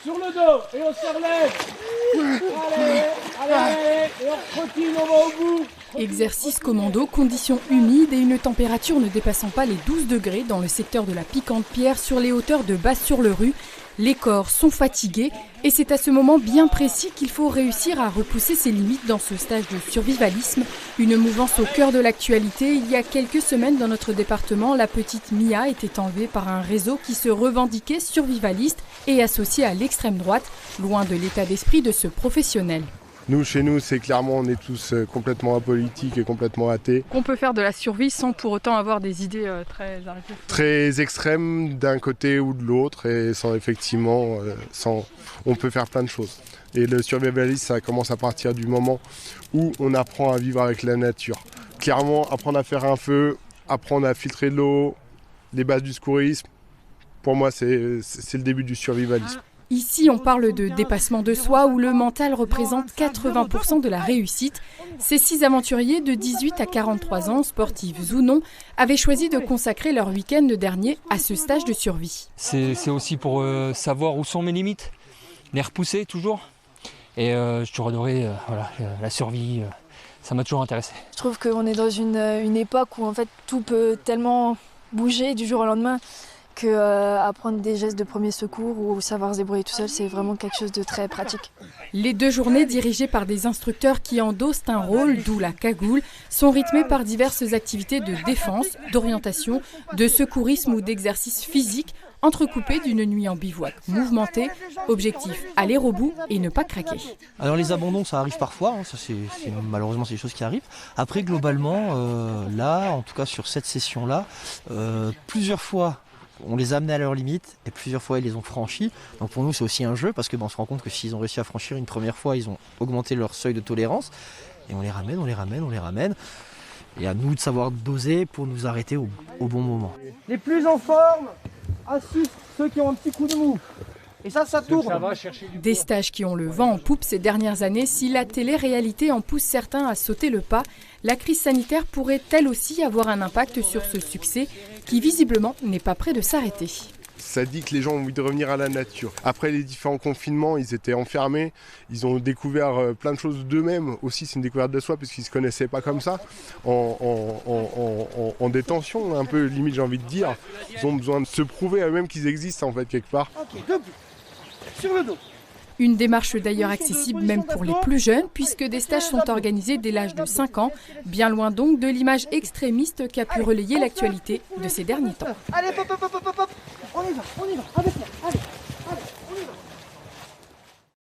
sur le dos, et on se relève. Allez, et on continue, on va au bout. Exercice commando, conditions humides et une température ne dépassant pas les 12 degrés dans le secteur de la Piquante-Pierre sur les hauteurs de Basse-sur-le-Rue. Les corps sont fatigués et c'est à ce moment bien précis qu'il faut réussir à repousser ses limites dans ce stage de survivalisme. Une mouvance au cœur de l'actualité. Il y a quelques semaines dans notre département, la petite Mia était enlevée par un réseau qui se revendiquait survivaliste et associé à l'extrême droite, loin de l'état d'esprit de ce professionnel. Nous, chez nous, c'est clairement, on est tous complètement apolitiques et complètement athées. On peut faire de la survie sans pour autant avoir des idées très arrêtées. Très extrêmes d'un côté ou de l'autre et sans effectivement, on peut faire plein de choses. Et le survivalisme, ça commence à partir du moment où on apprend à vivre avec la nature. Clairement, apprendre à faire un feu, apprendre à filtrer de l'eau, les bases du secourisme, pour moi, c'est le début du survivalisme. Ici, on parle de dépassement de soi où le mental représente 80% de la réussite. Ces 6 aventuriers de 18 à 43 ans, sportifs ou non, avaient choisi de consacrer leur week-end dernier à ce stage de survie. C'est aussi pour savoir où sont mes limites, les repousser toujours. Et j'ai toujours adoré la survie, ça m'a toujours intéressé. Je trouve qu'on est dans une époque où en fait, tout peut tellement bouger du jour au lendemain. Apprendre des gestes de premier secours ou savoir se débrouiller tout seul, c'est vraiment quelque chose de très pratique. Les 2 journées dirigées par des instructeurs qui endossent un rôle, d'où la cagoule, sont rythmées par diverses activités de défense, d'orientation, de secourisme ou d'exercice physique, entrecoupées d'une nuit en bivouac mouvementée. Objectif, aller au bout et ne pas craquer. Alors les abandons, ça arrive parfois, ça malheureusement c'est des choses qui arrivent. Après globalement, là, en tout cas sur cette session-là, plusieurs fois, on les a amenés à leurs limites et plusieurs fois ils les ont franchis. Donc pour nous c'est aussi un jeu parce que on se rend compte que s'ils ont réussi à franchir une première fois, ils ont augmenté leur seuil de tolérance. Et on les ramène. Et à nous de savoir doser pour nous arrêter au bon moment. Les plus en forme assistent ceux qui ont un petit coup de mou. Et ça tourne. Des stages qui ont le vent en poupe ces dernières années. Si la télé-réalité en pousse certains à sauter le pas, la crise sanitaire pourrait elle aussi avoir un impact sur ce succès qui visiblement n'est pas près de s'arrêter. Ça dit que les gens ont envie de revenir à la nature. Après les différents confinements, ils étaient enfermés, ils ont découvert plein de choses d'eux-mêmes. Aussi, c'est une découverte de soi parce qu'ils ne se connaissaient pas comme ça, en détention, un peu limite j'ai envie de dire. Ils ont besoin de se prouver à eux-mêmes qu'ils existent en fait quelque part. Ok, debout, sur le dos. Une démarche d'ailleurs accessible même pour les plus jeunes, puisque des stages sont organisés dès l'âge de 5 ans, bien loin donc de l'image extrémiste qu'a pu relayer l'actualité de ces derniers temps. Allez, hop, on y va, avec moi.